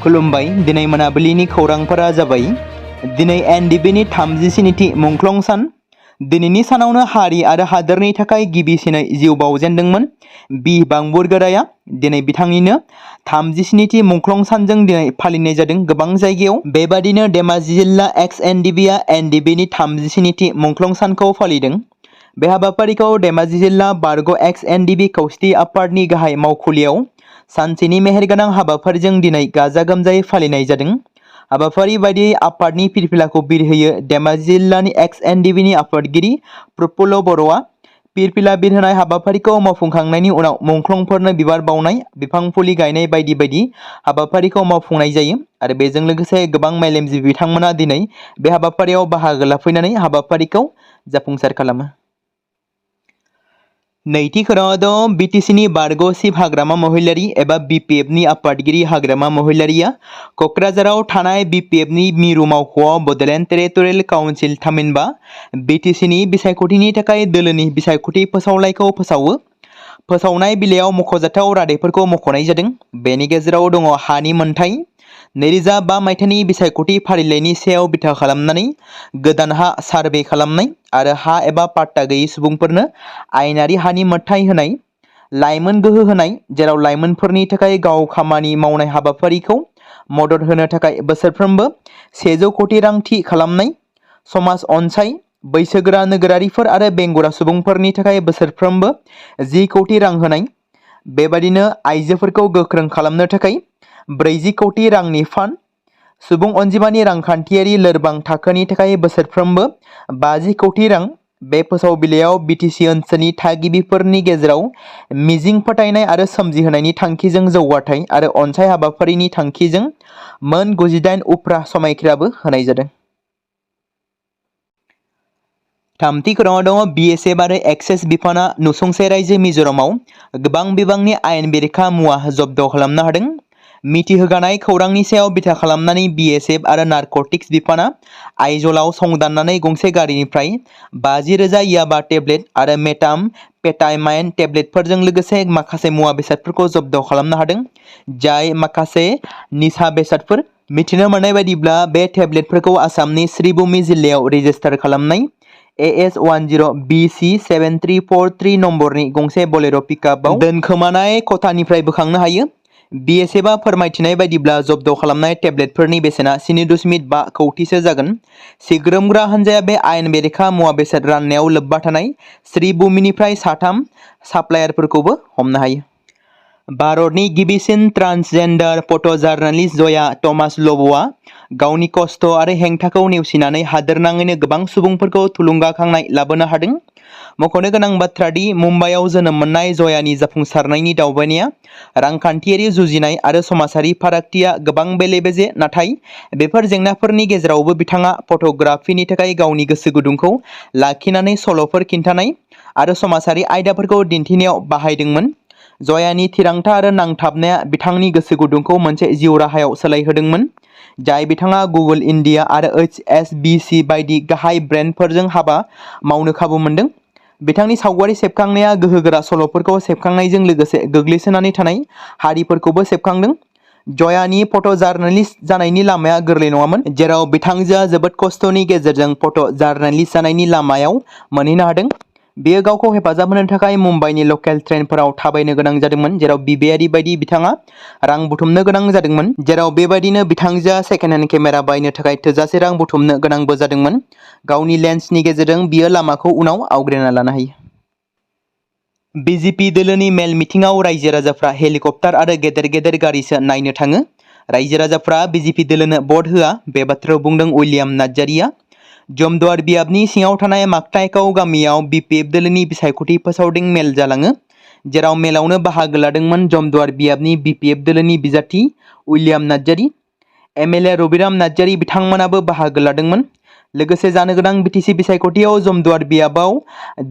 खुलुमबाय दिनै मोनाबिलिनि खौरांफोरा जाबाय दिनै एनडिबिनि 37थि मुंख्लं सान। दिनैनि सानावनो हारि आरो हादोरनि थाखाय गिबिसिनै जिउ बाउजेनदोंमोन बि बांबुरगोराया। दिनै बिथांनिनो 37थि मुंख्लं सानजों दिनै फालिनाय जादों गोबां जायगायाव। बेबादिनो धेमाजि जिल्ला एक्स एनडिबिआ एनडिबिनि 37थि मुंख्लं सानखौ फालिदों। बे हाबाफारिखौ धेमाजि जिल्ला बारग' एक्स एनडिबि खौसेथि आफादनि गाहाय मावखुलियाव सानसेनि मेहेरगोनां हाबाफारिजों दिनै गाजा गोमजायै फालिनाय जादों। हाबाफारि बायदियै आफादनि फिरफिलाखौ बिरहोयो धेमाजि जिल्लानि एक्स एनडिबिनि आफादगिरि प्रफुल्ल बर'आ। फिरफिला बिरहोनाय हाबाफारिखौ मावफुंखांनायनि उनाव मुंख्लंफोरनो बिबार बावनाय, बिफां फुलि गायनाय बायदि बायदि हाबाफारिखौ मावफुंनाय जायो आरो बेजों लोगोसे गोबां मेलेमजिबि बिथांमोना दिनै बे हाबाफारियाव बाहागो लाफैनानै हाबाफारिखौ जाफुंसार खालामो। नैथि खौराङाव दं बिटिसिनि बारग' सिफ हाग्रामा महिलारि एबा बिपिएफनि आफादगिरि हाग्रामा महिलारिया क'क्राझाराव थानाय बिपिएफनि मिरु मावख'आव बड'लेण्ड टेरिटरियेल काउन्सिल थामहिनबा बिटिसिनि बिसायख'थिनि थाखाय दोलोनि बिसायख'थि फोसावलाइखौ फोसावो। फोसावनाय बिलाइयाव मख'जाथाव रादायफोरखौ मख'नाय जादों। बेनि गेजेराव दङ हानि मोनथाय, 2005 मायथाइनि बिसायख'थि फारिलाइनि सायाव बिथा खालामनानै गोदान हा सारभे खालामनाय आरो हा एबा पाट्टा गैयै सुबुंफोरनो आयेनारि हानि मोनथाय होनाय, लाइमोन गोहो होनाय, जेराव लाइमोनफोरनि थाखाय गाव खामानि मावनाय हाबाफारिखौ मदद होनो थाखाय बोसोरफ्रोमबो 100 कोटी रां थि खालामनाय, समाज अनसाय, बैसोगोरा नोगोरारिफोर आरो बेंगुरा सुबुंफोरनि थाखाय बोसोरफ्रोमबो 10 कोटी रां होनाय, बेबादिनो आइजोफोरखौ गोख्रों खालामनो थाखाय 40 कोटी रांनि फान्ड, सुबुं अनजिमानि रांखान्थियारि लोरबां थाखोनि थाखाय बोसोरफ्रोमबो 50 कोटी रां। बे फोसाव बिलाइयाव बिटिसि ओनसोलनि थागिबिफोरनि गेजेराव मिजिं फोथायनाय आरो सोमजिहोनायनि थांखिजों जौगाथाय आरो अनसाय हाबाफारिनि थांखिजों मोन 98 उफ्रा समायखिराबो होनाय जादों। थामथि खौराङाव दङ बिएसएफ आरो एक्साइज बिफाना नसुंसे रायजो मिज'रामाव गोबां बिबांनि आयेन बेरेखा मुवा जब्द खालामनो हादों। मिथिहोगानाय खौरांनि सायाव बिथा खालामनानै बिएसएफ आरो नारकटिक्स बिफाना आइजलाव संदाननानै गंसे गारिनिफ्राय 50,000 याबा टेब्लेट आरो मेटाम पेटामाइन टेब्लेटफोरजों लोगोसे माखासे मुवा बेसादफोरखौ जब्द खालामनो हादों, जाय माखासे निसा बेसादफोर। मिथिनो मोननाय बायदिब्ला बे टेब्लेटफोरखौ आसामनि श्रीभूमि जिल्लायाव रेजिस्टार खालामनाय AS10BC7343 नम्बरनि गंसे बोलेर' पिकआपआव दोनखोमानाय खथानिफ्राय बोखांनो हायो। बिएसएफआ फोरमायथिनाय बायदिब्ला जब्द खालामनाय टेब्लेटफोरनि बेसेना 7.5 कौटिसो जागोन। सिग्रोमग्रा हान्जाया बे आयेन बेरेखा मुवा बेसाद राननायाव लोब्बा थानाय श्रीभूमिनिफ्राय 3 साप्लायारफोरखौबो हमनो हायो। भारतनि गिबिसिन ट्रान्सजेन्डार फट' जार्नालिस्ट जया थमास लब'आ गावनि खस्थ' आरो हेंथाखौ नेवसिनानै हादोरनाङैनो गोबां सुबुंफोरखौ थुलुंगाखांनाय लाबोनो हादों। मख'नो गोनां बाथ्रा दि मुम्बाइआव जोनोम मोननाय जयानि जाफुंसारनायनि दावबायनाया रांखान्थियारि जुजिनाय आरो समाजारि फारागथिया गोबां बेले-बेजे, नाथाय बेफोर जेंनाफोरनि गेजेरावबो बिथाङा फट'ग्राफिनि थाखाय गावनि गोसो गुदुंखौ लाखिनानै सल'फोर खिन्थानाय आरो समाजारि आयदाफोरखौ दिन्थिनायाव बाहायदोंमोन। जयानि थिरांथा आरो नांथाबनाया बिथांनि गोसो गुदुंखौ मोनसे जिउ राहायाव सोलायहोदोंमोन, जाय बिथाङा गुगोल इन्डिया आरो HSBC बायदि गाहाय ब्रेन्डफोरजों हाबा मावनो खाबु मोनदों। बिथांनि सावगारि सेबखांनाया गोहोगोरा सल'फोरखौ सेबखांनायजों लोगोसे गोग्लैसोनानै थानाय हारिफोरखौबो सेबखांदों। जयानि फट' जार्नालिस्ट जानायनि लामाया गोरलै नङामोन, जेराव बिथांजोआ जोबोद खस्थ'नि गेजेरजों फट' जार्नालिस्ट जानायनि लामायाव मोनहैनो हादों। बियो गावखौ हेफाजाब होनो थाखाय मुम्बाइनि लकेल ट्रेनफोराव थाबायनो गोनां जादोंमोन, जेराव बिबायारि बायदि बिथाङा रां बुथुमनो गोनां जादोंमोन, जेराव बेबायदिनो बिथांजोआ सेकेन्ड हेन्ड केमेरा बायनो थाखाय थोजासे रां बुथुमनो गोनांबो जादोंमोन। गावनि लेन्सनि गेजेरजों बियो लामाखौ उनाव आवग्रिना लानो हायो। बिजेपि दोलोनि मेल मिथिङाव रायजो राजाफ्रा हेलिकप्टार आरो गेदेर गेदेर गारिसो नायनो थाङो। रायजो राजाफ्रा बिजेपि दोलोनो भट होआ, बे बाथ्राखौ बुंदों उइलियाम नार्जारिया। जमदुवार बियाबनि सिङाव थानाय माकटाइकाव गामियाव बिपिएफ दोलोनि बिसायख'थि फोसावदिं मेल जालाङो, जेराव मेलावनो बाहागो लादोंमोन जमदुवार बियाबनि बिपिएफ दोलोनि बिजाथि उइलियाम नार्जारि, एमएलए रबिराम नार्जारि बिथांमोनाबो बाहागो लादोंमोन। लोगोसे जानो गोनां बिटिसि बिसायख'थियाव जमदुवार बियाबाव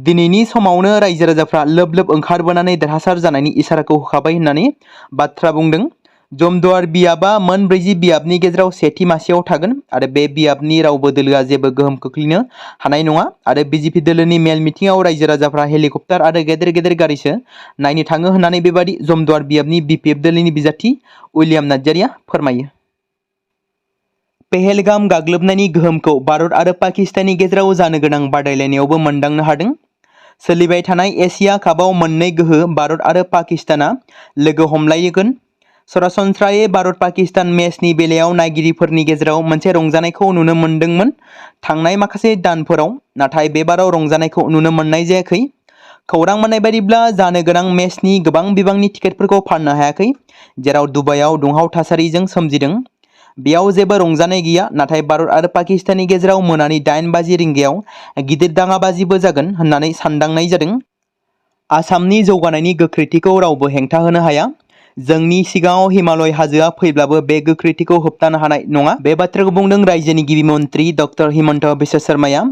दिनैनि समावनो रायजो राजाफ्रा लोब लोब ओंखारबोनानै देरहासार जानायनि इसाराखौ होखाबाय होननानै बाथ्रा बुंदों। जमदुवार बियाबा मोन 40 बियाबनि गेजेराव सेथि मासियाव थागोन आरो बे बियाबनि रावबो दोलोआ जेबो गोहोम खोख्लैनो हानाय नङा आरो बिजेपि दोलोनि मेल मिथिङाव रायजो राजाफ्रा हेलिकप्टार आरो गेदेर गेदेर गारिसो नायनो थाङो होननानै बेबादि जमदुवार बियाबनि बिपिएफ दोलोनि बिजाथि उइलियाम नार्जारिया फोरमायो। पेहेलगाम गाग्लोबनायनि गोहोमखौ भारत आरो पाकिस्ताननि गेजेराव जानो गोनां बादायलायनायावबो मोनदांनो हादों। सोलिबाय थानाय एशिया कापआव मोननै गोहो भारत आरो पाकिस्ताना लोगो हमलायगोन। सरासनस्रायै भारत पाकिस्तान मेचनि बेलायाव नायगिरिफोरनि गेजेराव मोनसे रंजानायखौ नुनो मोनदोंमोन थांनाय माखासे दानफोराव, नाथाय बेबाराव रंजानायखौ नुनो मोननाय जायाखै। खौरां मोननाय बायदिब्ला जानो गोनां मेचनि गोबां बिबांनि टिकेटफोरखौ फाननो हायाखै, जेराव दुबाइआव दुंहाव थासारिजों सोमजिदों। बेयाव जेबो रंजानाय गैया, नाथाय भारत आरो पाकिस्ताननि गेजेराव मोनानि 8 रिंगायाव गिदिर दाङाबाजिबो जागोन होननानै सानदांनाय जादों। आसामनि जौगानायनि गोख्रैथिखौ रावबो हेंथा होनो हाया। जोंनि सिगाङाव हिमालय हाजोआ फैब्लाबो बे गोख्रैथिखौ होबथानो हानाय नङा। बे बाथ्राखौ बुंदों रायजोनि गिबि मन्त्रि डक्टर हिमन्त बिश्व शर्माया।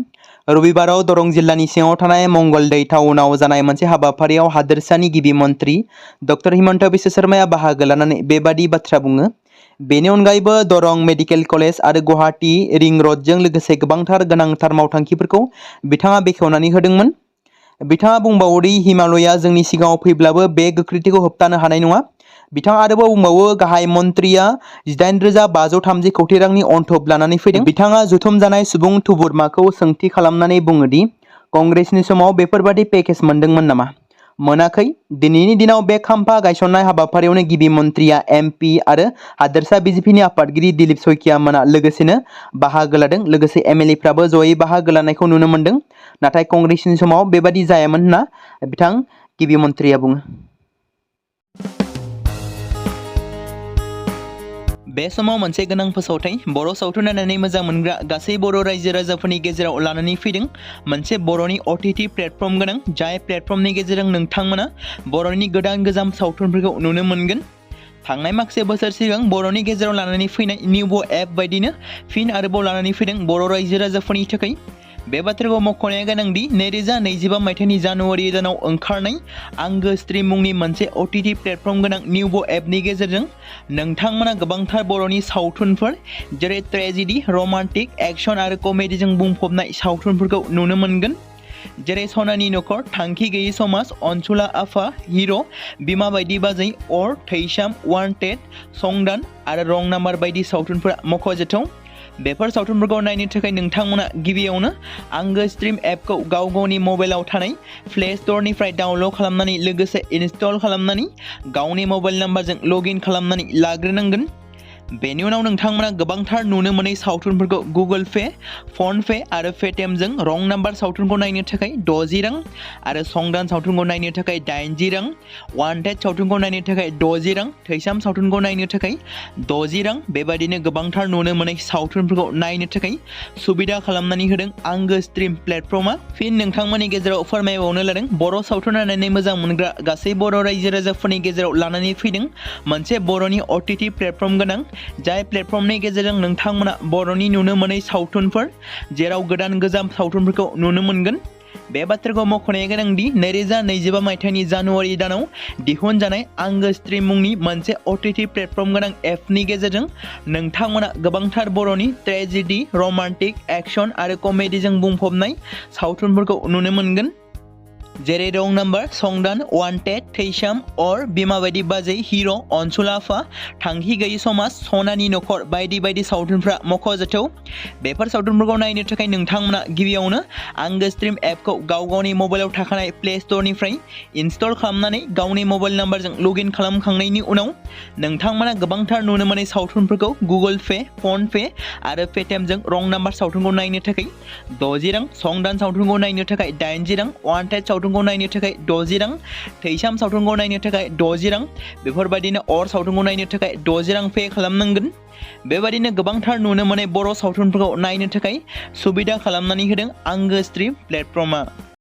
रबिबाराव दरं जिल्लानि सिङाव थानाय मंगलदै टाउनाव जानाय मोनसे हाबाफारियाव हादोरसानि गिबि मन्त्रि डक्टर हिमन्त बिश्व शर्माया बाहागो लानानै बेबादि बाथ्रा बुङो। बेनि अनगायैबो दरं मेडिकेल कलेज आरो गुवाहाटी रिं रडजों लोगोसे गोबांथार गोनांथार मावथांखिफोरखौ बिथाङा बेखेवनानै होदोंमोन। बिथाङा बुंबावो दि हिमालयआ जोंनि सिगाङाव फैब्लाबो बे गोख्रैथिखौ होबथानो हानाय नङा। बिथाङा आरोबाव बुंबावो गाहाय मन्त्रिया 8,530 कोटी रांनि अनथोब लानानै फैदों। बिथाङा जथुम जानाय सुबुं थुबुरमाखौ सोंथि खालामनानै बुङो दि कंग्रेसनि समाव बेफोरबादि पेकेज मोनदोंमोन नामा? मोनाखै। दिनैनि दिनाव बे खाम्फा गायसननाय हाबाफारियावनो गिबि मन्त्रिया एमपि आरो हादोरसा बिजेपिनि आफादगिरि दिलीप शइकिया मोना लोगोसेनो बाहागो लादों। लोगोसे एमएलएफ्राबो जयै बाहागो लानायखौ नुनो मोनदों। नाथाय कंग्रेसनि समाव बेबादि जायामोन होनना बिथां गिबि मन्त्रिया बुङो। बे समाव मोनसे गोनां फोसावथाय बर' सावथुन नायनानै मोजां मोनग्रा गासै बर' रायजो राजाफोरनि गेजेराव लानानै फैदों मोनसे बर'नि OTT प्लेटफर्म गोनां, जाय प्लेटफर्मनि गेजेरजों नोंथांमोना बर'नि गोदान गोजाम सावथुनफोरखौ नुनो मोनगोन। थांनाय माखासे बोसोर सिगां बर'नि गेजेराव लानानै फैनाय निउबो एप बायदिनो फिन आरोबाव लानानै फैदों बर' रायजो राजाफोरनि थाखाय। बे बाथ्राखौ मख'नाया गोनांदि 2025 मायथाइनि जानुवारि दानाव ओंखारनाय आंगो स्ट्रीम मुंनि मोनसे OTT प्लेटफर्म गोनां निउबो एपनि गेजेरजों नोंथांमोना गोबांथार बर'नि सावथुनफोर जेरै ट्रेजेडी, रमान्टिक, एक्शन आरो कमेडीजों बुंफबनाय सावथुनफोरखौ नुनो मोनगोन। जेरै सनानि नखर, थांखि गैयै समाज, अनसुला आफा, हिर', बिमा बायदि बाजै, अर, थैसाम, वान्टेड, संदान आरो रं नाम्बार बायदि सावथुनफोरा मख'जाथाव। बेफोर सावथुनफोरखौ नायनो थाखाय नोंथांमोना गिबियावनो आंगो स्ट्रीम एपखौ गाव गावनि मबाइलाव थानाय प्ले स्ट'रनिफ्राय डाउनल'ड खालामनानै लोगोसे इनस्टल खालामनानै गावनि मबाइल नाम्बारजों लगइन खालामनानै लाग्रोनांगोन। बेनि उनाव नोंथांमोना गोबांथार नुनो मोनै सावथुनफोरखौ गुगोल पे, फन पे आरो पेटिएमजों रं नाम्बार सावथुनखौ नायनो थाखाय 60 रां आरो संदान सावथुनखौ नायनो थाखाय 80 रां, वान्टेड सावथुनखौ नायनो थाखाय 60 रां, थैसाम सावथुनखौ नायनो थाखाय 60 रां बेबायदिनो गोबांथार नुनो मोनै सावथुनफोरखौ नायनो थाखाय सुबिदा खालामनानै होदों आंगो स्ट्रीम प्लेटफर्मा। फिन नोंथांमोननि गेजेराव फोरमायबावनो लादों बर' सावथुन नायनानै मोजां मोनग्रा गासै बर' रायजो राजाफोरनि गेजेराव लानानै फैदों मोनसे बर'नि OTT प्लेटफर्म गोनां, जाय प्लेटफर्मनि गेजेरजों नोंथांमोना बर'नि नुनो मोनै सावथुनफोर जेराव गोदान गोजाम सावथुनफोरखौ नुनो मोनगोन। बे बाथ्राखौ मख'नाया गोनांदि 2025 मायथाइनि जानुवारि दानाव दिहुनजानाय आंगो स्ट्रीम मुंनि मोनसे OTT प्लेटफर्म गोनां एपनि गेजेरजों नोंथांमोना गोबांथार बर'नि ट्रेजेडी, रमान्टिक, एक्शन आरो कमेडीजों बुंफबनाय सावथुनफोरखौ नुनो मोनगोन। जेरै रं नाम्बार, संदान, वान्टेड, थैसाम, अर, बिमा बायदि बाजै, हिर', अनसुला आफा, थांखि गैयै समाज, सनानि नखर बायदि बायदि सावथुनफ्रा मख'जाथाव। बेफोर सावथुनफोरखौ नायनो थाखाय नोंथांमोना गिबियावनो आंगो स्ट्रीम एपखौ गाव गावनि मबाइलाव थाखानाय प्ले स्ट'रनिफ्राय इनस्टल खालामनानै गावनि मबाइल नाम्बारजों लगइन खालामखांनायनि उनाव नोंथांमोना गोबांथार नुनो मोनै सावथुनफोरखौ गुगोल पे, फन पे आरो पेटिएमजों रं नाम्बार सावथुनखौ नायनो थाखाय 60 रां, संदान सावथुनखौ नायनो थाखाय 80 रां, वान्टेड सावथुनखौ नायनो थाखाय 60 रां, थैसाम सावथुनखौ नायनो थाखाय 60 रां बेफोरबायदिनो अर सावथुनखौ नायनो थाखाय 60 रां पे खालामनांगोन। बेबायदिनो गोबांथार नुनो मोनै बर' सावथुनफोरखौ नायनो थाखाय सुबिदा खालामनानै होदों आंगो स्ट्रीम प्लेटफर्मा।